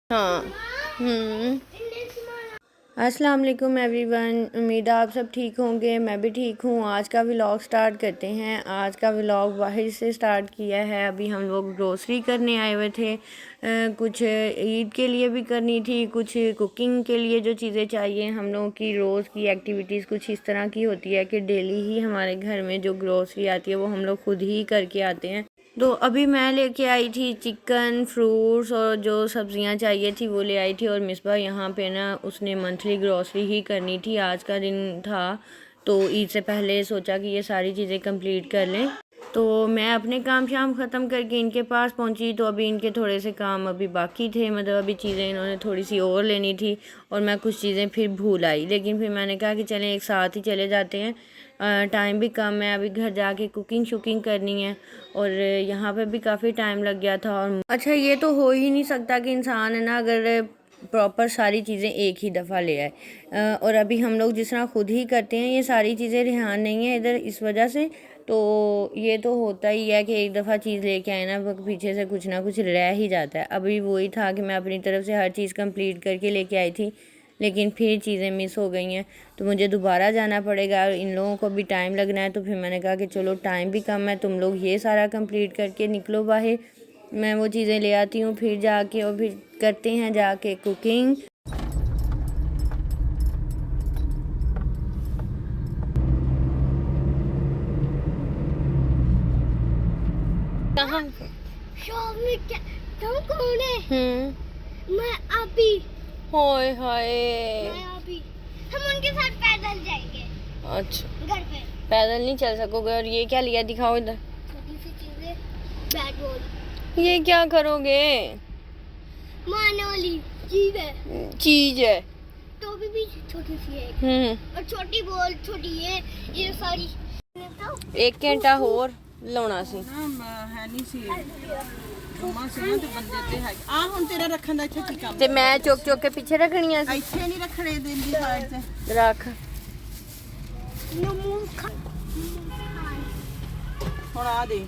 हाँ। अस्सलाम वालेकुम एवरीवन, उम्मीद है आप सब ठीक होंगे। मैं भी ठीक हूँ। आज का व्लॉग स्टार्ट करते हैं। आज का व्लॉग बाहर से स्टार्ट किया है। अभी हम लोग ग्रोसरी करने आए हुए थे। कुछ ईद के लिए भी करनी थी, कुछ कुकिंग के लिए जो चीज़ें चाहिए। हम लोगों की रोज़ की एक्टिविटीज़ कुछ इस तरह की होती है कि डेली ही हमारे घर में जो ग्रोसरी आती है वो हम लोग खुद ही करके आते हैं। तो अभी मैं लेके आई थी चिकन, फ्रूट्स और जो सब्जियां चाहिए थी वो ले आई थी। और मिसबा यहाँ पे ना उसने मंथली ग्रॉसरी ही करनी थी। आज का दिन था तो ईद से पहले सोचा कि ये सारी चीज़ें कंप्लीट कर लें। तो मैं अपने काम शाम ख़त्म करके इनके पास पहुंची। तो अभी इनके थोड़े से काम अभी बाकी थे, मतलब अभी चीज़ें इन्होंने थोड़ी सी और लेनी थी और मैं कुछ चीज़ें फिर भूल आई। लेकिन फिर मैंने कहा कि चलें एक साथ ही चले जाते हैं, टाइम भी कम है, अभी घर जाके कुकिंग शुकिंग करनी है और यहाँ पे भी काफ़ी टाइम लग गया था। और अच्छा, ये तो हो ही नहीं सकता कि इंसान है ना अगर प्रॉपर सारी चीज़ें एक ही दफ़ा ले आए। और अभी हम लोग जिस तरह खुद ही करते हैं, ये सारी चीज़ें रेहान नहीं है इधर इस वजह से। तो ये तो होता ही है कि एक दफ़ा चीज़ लेके आए ना पीछे से कुछ ना कुछ रह ही जाता है। अभी वही था कि मैं अपनी तरफ से हर चीज़ कंप्लीट करके लेके आई थी, लेकिन फिर चीज़ें मिस हो गई हैं तो मुझे दोबारा जाना पड़ेगा और इन लोगों को भी टाइम लगना है। तो फिर मैंने कहा कि चलो टाइम भी कम है, तुम लोग ये सारा कंप्लीट करके निकलो बाहर, मैं वो चीज़ें ले आती हूँ फिर जाके और फिर करते हैं जाके कुकिंग। कहाँ? शॉप में क्या? तुम कौन है? मैं अभी। हाय हाय। मैं अभी। हम उनके साथ पैदल जाएंगे। अच्छा, घर पे पैदल नहीं चल सकोगे। और ये क्या लिया, दिखाओ इधर। छोटी सी चीजें, बैट बॉल। ये क्या करोगे? मारने वाली चीज है। चीज है। टोपी भी छोटी सी है और छोटी बॉल छोटी है। ये सारी एक घंटा होर लाउणा सी ਹੈ ਨਹੀਂ ਸੀ ਮੰਮਾ ਸੀ ਨਾ ਤੇ ਬੰਦੇ ਤੇ ਹੈ ਆ ਹੁਣ ਤੇਰਾ ਰੱਖਣ ਦਾ ਇੱਥੇ ਕੀ ਕੰਮ ਤੇ ਮੈਂ ਚੁੱਕ ਚੁੱਕ ਕੇ ਪਿੱਛੇ ਰੱਖਣੀਆਂ ਸੀ। ਇੱਥੇ ਨਹੀਂ ਰੱਖਣੇ ਦਿੰਦੀ ਸਾਈਡ ਤੇ ਰੱਖ। ਹੁਣ ਆ ਦੇ।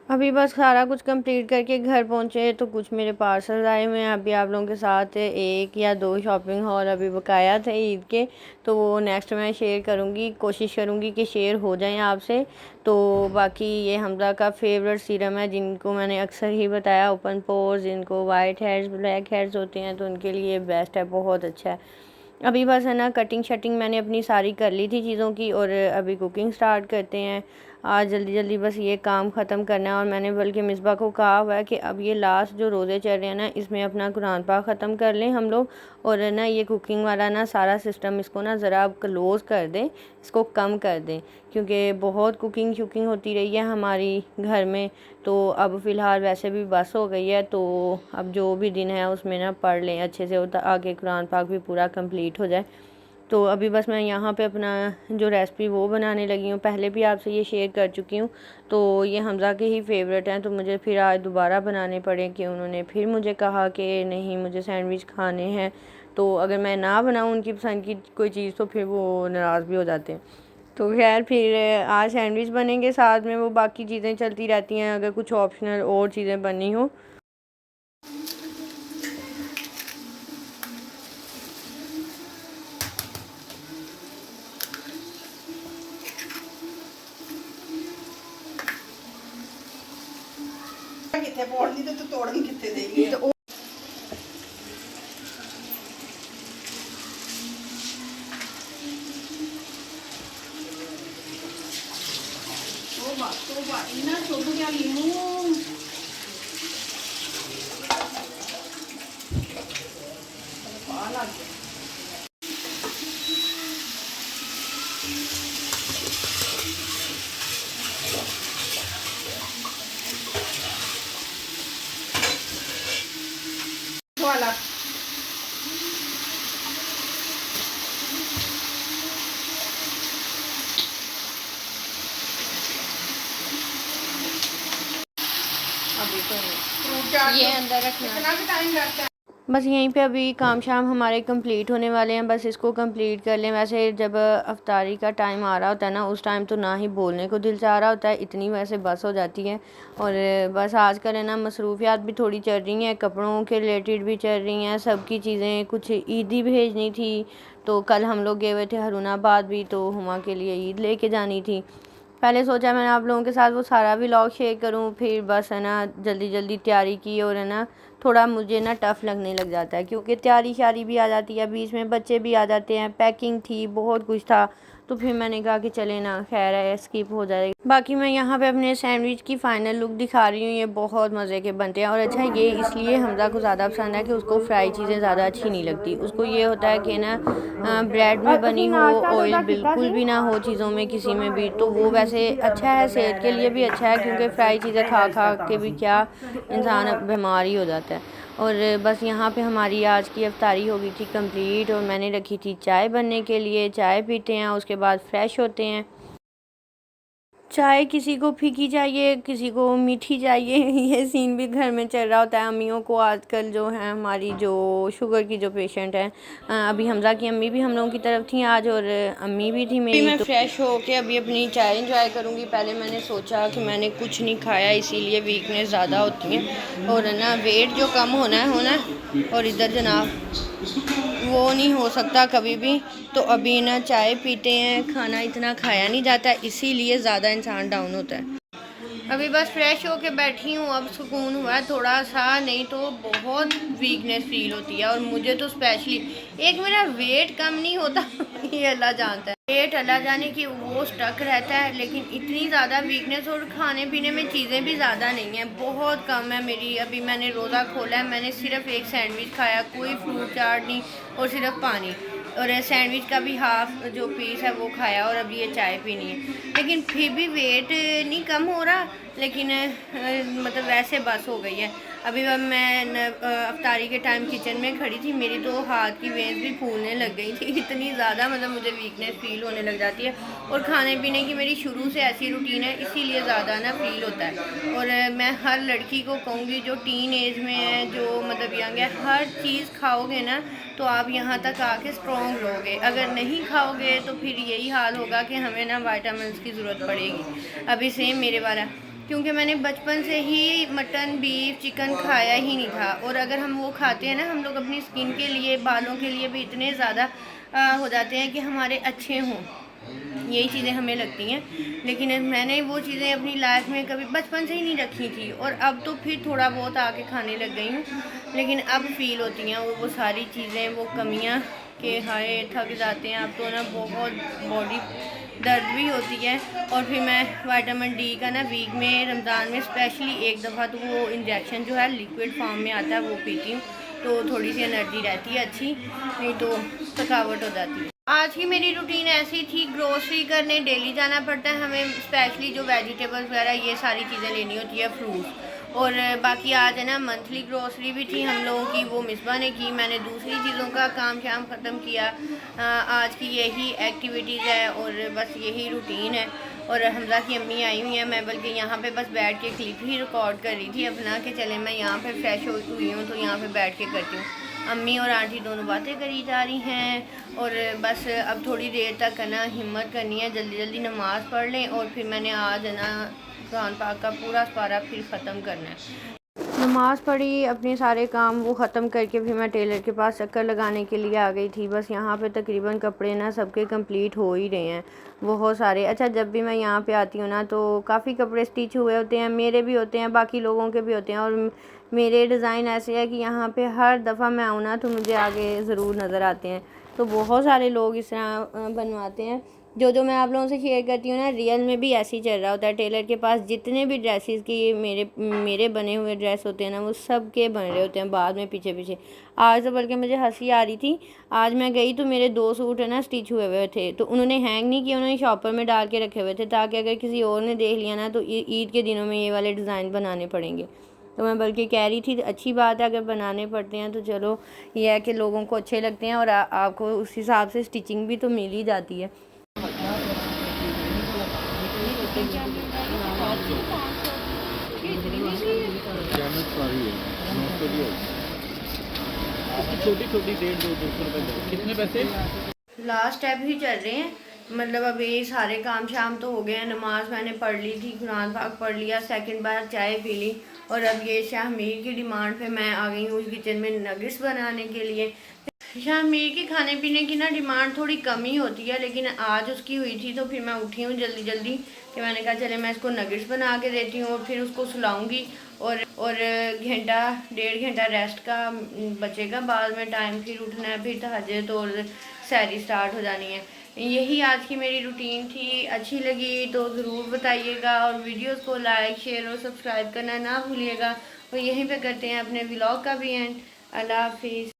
अभी बस सारा कुछ कंप्लीट करके घर पहुंचे तो कुछ मेरे पार्सल आए हुए हैं। अभी आप लोगों के साथ एक या दो शॉपिंग हॉल अभी बकाया थे ईद के, तो वो नेक्स्ट मैं शेयर करूंगी, कोशिश करूंगी कि शेयर हो जाएं आपसे। तो बाकी ये हमजा का फेवरेट सीरम है, जिनको मैंने अक्सर ही बताया, ओपन पोर्स, जिनको वाइट हेयर्स ब्लैक हेयर्स होते हैं तो उनके लिए बेस्ट है, बहुत अच्छा है। अभी बस है ना कटिंग शटिंग मैंने अपनी सारी कर ली थी चीज़ों की और अभी कुकिंग स्टार्ट करते हैं। आज जल्दी जल्दी बस ये काम ख़त्म करना है। और मैंने बल्कि मिसबा को कहा हुआ है कि अब ये लास्ट जो रोज़े चल रहे हैं ना, इसमें अपना कुरान पाक ख़त्म कर लें हम लोग और ना ये कुकिंग वाला ना सारा सिस्टम इसको ना ज़रा आप क्लोज़ कर दें, इसको कम कर दें, क्योंकि बहुत कुकिंग शुकिंग होती रही है हमारी घर में। तो अब फ़िलहाल वैसे भी बस हो गई है, तो अब जो भी दिन है उसमें ना पढ़ लें अच्छे से, आगे कुरान पाक भी पूरा कंप्लीट हो जाए। तो अभी बस मैं यहाँ पे अपना जो रेसिपी वो बनाने लगी हूँ, पहले भी आपसे ये शेयर कर चुकी हूँ। तो ये हमज़ा के ही फेवरेट हैं, तो मुझे फिर आज दोबारा बनाने पड़े कि उन्होंने फिर मुझे कहा कि नहीं मुझे सैंडविच खाने हैं। तो अगर मैं ना बनाऊँ उनकी पसंद की कोई चीज़ तो फिर वो नाराज़ भी हो जाते हैं। तो खैर फिर आज सैंडविच बनेंगे, साथ में वो बाकी चीज़ें चलती रहती हैं अगर कुछ ऑप्शनल और चीज़ें बननी हो। ਕਿੱਥੇ ਪੋੜਨੀ ਤੇ ਤੂੰ ਤੋੜਨ ਕਿੱਥੇ ਦੇਈ ਹੈ। ਤੋਬਾ ਇੰਨਾ ਸੁੱਕ ਗਿਆ ਲੀਮੂ। ਆ ਲੱਗ ਗਿਆ। वाला अभी तो ये अंदर रखना। कितना भी टाइम लगता है? बस यहीं पे अभी काम शाम हमारे कंप्लीट होने वाले हैं, बस इसको कंप्लीट कर लें। वैसे जब अफ्तारी का टाइम आ रहा होता है ना, उस टाइम तो ना ही बोलने को दिल चाह रहा होता है, इतनी वैसे बस हो जाती है। और बस आजकल है ना मसरूफियात भी थोड़ी चल रही हैं, कपड़ों के रिलेटेड भी चल रही हैं, सबकी चीज़ें। कुछ ईदी भेजनी थी, तो कल हम लोग गए हुए थे हरुणाबाद भी, तो हुमा के लिए ईद लेके जानी थी। पहले सोचा मैंने आप लोगों के साथ वो सारा व्लॉग शेयर करूं, फिर बस है ना जल्दी जल्दी तैयारी की, और है ना थोड़ा मुझे ना टफ़ लगने लग जाता है, क्योंकि तैयारी शारी भी आ जाती है, बीच में बच्चे भी आ जाते हैं, पैकिंग थी, बहुत कुछ था। तो फिर मैंने कहा कि चले ना, खैर है स्किप हो जाएगी। बाकी मैं यहाँ पे अपने सैंडविच की फ़ाइनल लुक दिखा रही हूँ। ये बहुत मज़े के बनते हैं, और अच्छा ये इसलिए हमज़ा को ज़्यादा पसंद है कि उसको फ्राई चीज़ें ज़्यादा अच्छी नहीं लगती। उसको ये होता है कि ना ब्रेड में बनी हो, ऑयल बिल्कुल भी ना हो चीज़ों में किसी में भी, तो वो वैसे अच्छा है, सेहत के लिए भी अच्छा है, क्योंकि फ्राई चीज़ें खा खा के भी क्या इंसान बीमार ही हो जाता है। और बस यहाँ पे हमारी आज की अफ्तारी हो गई थी कंप्लीट, और मैंने रखी थी चाय बनने के लिए। चाय पीते हैं, उसके बाद फ्रेश होते हैं। चाय किसी को फीकी चाहिए, किसी को मीठी चाहिए। ये सीन भी घर में चल रहा होता है। अम्मियों को आजकल जो है हमारी जो शुगर की जो पेशेंट है, अभी हमज़ा की अम्मी भी हम लोगों की तरफ थी आज, और अम्मी भी थी मेरी। मैं फ्रेश हो के अभी अपनी चाय इंजॉय करूँगी। पहले मैंने सोचा कि मैंने कुछ नहीं खाया, इसीलिए वीकनेस ज़्यादा होती है, और ना वेट जो कम होना है। और इधर जनाब वो नहीं हो सकता कभी भी, तो अभी ना चाय पीते हैं। खाना इतना खाया नहीं जाता, इसीलिए ज़्यादा इंसान डाउन होता है। अभी बस फ्रेश होके बैठी हूँ, अब सुकून हुआ है थोड़ा सा, नहीं तो बहुत वीकनेस फील होती है। और मुझे तो स्पेशली एक मेरा वेट कम नहीं होता ये अल्लाह जानता है, वेट अल्लाह जाने की वो स्टक रहता है, लेकिन इतनी ज़्यादा वीकनेस, और खाने पीने में चीज़ें भी ज़्यादा नहीं है, बहुत कम है मेरी। अभी मैंने रोज़ा खोला है, मैंने सिर्फ एक सैंडविच खाया, कोई फ्रूट चाट नहीं, और सिर्फ पानी, और सैंडविच का भी हाफ जो पीस है वो खाया, और अभी ये चाय पीनी है। लेकिन फिर भी वेट नहीं कम हो रहा, लेकिन मतलब वैसे बस हो गई है। अभी मैं अफ्तारी के टाइम किचन में खड़ी थी, मेरी तो हाथ की वेंस भी फूलने लग गई थी, इतनी ज़्यादा मतलब मुझे वीकनेस फील होने लग जाती है। और खाने पीने की मेरी शुरू से ऐसी रूटीन है, इसीलिए ज़्यादा ना फील होता है। और मैं हर लड़की को कहूँगी जो टीन एज में है, जो मतलब यंग है, हर चीज़ खाओगे ना तो आप यहाँ तक आके स्ट्रॉन्ग रहोगे। अगर नहीं खाओगे तो फिर यही हाल होगा कि हमें ना विटामिन्स की ज़रूरत पड़ेगी। अभी सेम मेरे वाला, क्योंकि मैंने बचपन से ही मटन बीफ चिकन खाया ही नहीं था, और अगर हम वो खाते हैं ना, हम लोग अपनी स्किन के लिए, बालों के लिए भी इतने ज़्यादा हो जाते हैं कि हमारे अच्छे हों, यही चीज़ें हमें लगती हैं। लेकिन मैंने वो चीज़ें अपनी लाइफ में कभी बचपन से ही नहीं रखी थी, और अब तो फिर थोड़ा बहुत आके खाने लग गई हूँ, लेकिन अब फील होती हैं वो सारी चीज़ें, वो कमियाँ कि हाय थक जाते हैं। अब तो ना बहुत बॉडी दर्द भी होती है। और फिर मैं विटामिन डी का ना वीक में रमज़ान में स्पेशली एक दफ़ा तो वो इंजेक्शन जो है लिक्विड फॉर्म में आता है वो पीती हूँ, तो थोड़ी सी एनर्जी रहती है अच्छी, नहीं तो थकावट हो जाती है। आज की मेरी रूटीन ऐसी थी, ग्रोसरी करने डेली जाना पड़ता है हमें, स्पेशली जो वेजिटेबल्स वगैरह ये सारी चीज़ें लेनी होती है, फ्रूट। और बाकी आज है ना मंथली ग्रोसरी भी थी हम लोगों की, वो मिसबा ने की, मैंने दूसरी चीज़ों का काम शाम ख़त्म किया। आज की यही एक्टिविटीज़ है, और बस यही रूटीन है। और हमज़ा की अम्मी आई हुई हैं, मैं बल्कि यहाँ पे बस बैठ के क्लिप ही रिकॉर्ड कर रही थी अपना, कि चले मैं यहाँ पे फ्रेश हुई हूँ तो यहाँ पे बैठ के करती हूँ। अम्मी और आंटी दोनों बातें करी जा रही हैं, और बस अब थोड़ी देर तक है ना हिम्मत करनी है, जल्दी जल्दी नमाज़ पढ़ लें, और फिर मैंने आज है ना कुरान पाक का पूरा पारा फिर ख़त्म करना है। नमाज़ पढ़ी, अपने सारे काम वो ख़त्म करके फिर मैं टेलर के पास चक्कर लगाने के लिए आ गई थी। बस यहाँ पे तकरीबन कपड़े ना सबके कंप्लीट हो ही रहे हैं, बहुत सारे। अच्छा, जब भी मैं यहाँ पे आती हूँ ना तो काफ़ी कपड़े स्टिच हुए होते हैं, मेरे भी होते हैं, बाकी लोगों के भी होते हैं। और मेरे डिज़ाइन ऐसे है कि यहाँ पे हर दफ़ा मैं आऊँ ना तो मुझे आगे ज़रूर नज़र आते हैं। तो बहुत सारे लोग इस तरह बनवाते हैं। जो मैं आप लोगों से शेयर करती हूँ ना, रियल में भी ऐसे ही चल रहा होता है। टेलर के पास जितने भी ड्रेसेस की मेरे बने हुए ड्रेस होते हैं ना, वो सब के बन रहे होते हैं बाद में पीछे पीछे। आज तो बल्कि मुझे हंसी आ रही थी, आज मैं गई तो मेरे 2 सूट है ना स्टिच हुए हुए थे, तो उन्होंने हैंग नहीं किए, उन्होंने शॉपर में डाल के रखे हुए थे, ताकि अगर किसी और ने देख लिया ना तो ईद के दिनों में ये वाले डिज़ाइन बनाने पड़ेंगे। तो मैं बल्कि कह रही थी अच्छी बात है अगर बनाने पड़ते हैं, तो चलो ये है कि लोगों को अच्छे लगते हैं, और आपको उस हिसाब से स्टिचिंग भी तो मिल ही जाती है। इसकी छोटी छोटी 150-200 रुपए दो। कितने पैसे? लास्ट स्टेप ही चल रहे हैं, मतलब अभी सारे काम शाम तो हो गए हैं। नमाज मैंने पढ़ ली थी, कुरान पाक पढ़ लिया, सेकंड बार चाय पी ली और अब ये शाहमीर की डिमांड पे मैं आ गई हूँ किचन में नगेट्स बनाने के लिए। शाहमीर के खाने पीने की ना डिमांड थोड़ी कम ही होती है, लेकिन आज उसकी हुई थी तो फिर मैं उठी हूँ जल्दी जल्दी कि मैंने कहा चले मैं इसको नगेट्स बना के देती हूँ और फिर उसको सुलाऊंगी और घंटा 1.5 घंटा रेस्ट का बचेगा, बाद में टाइम फिर उठना है, फिर तहज्जुद और सहरी स्टार्ट हो जानी है। यही आज की मेरी रूटीन थी। अच्छी लगी तो ज़रूर बताइएगा और वीडियोस को लाइक शेयर और सब्सक्राइब करना ना भूलिएगा। और यहीं पे करते हैं अपने व्लॉग का भी एंड। अल्लाह हाफिज़।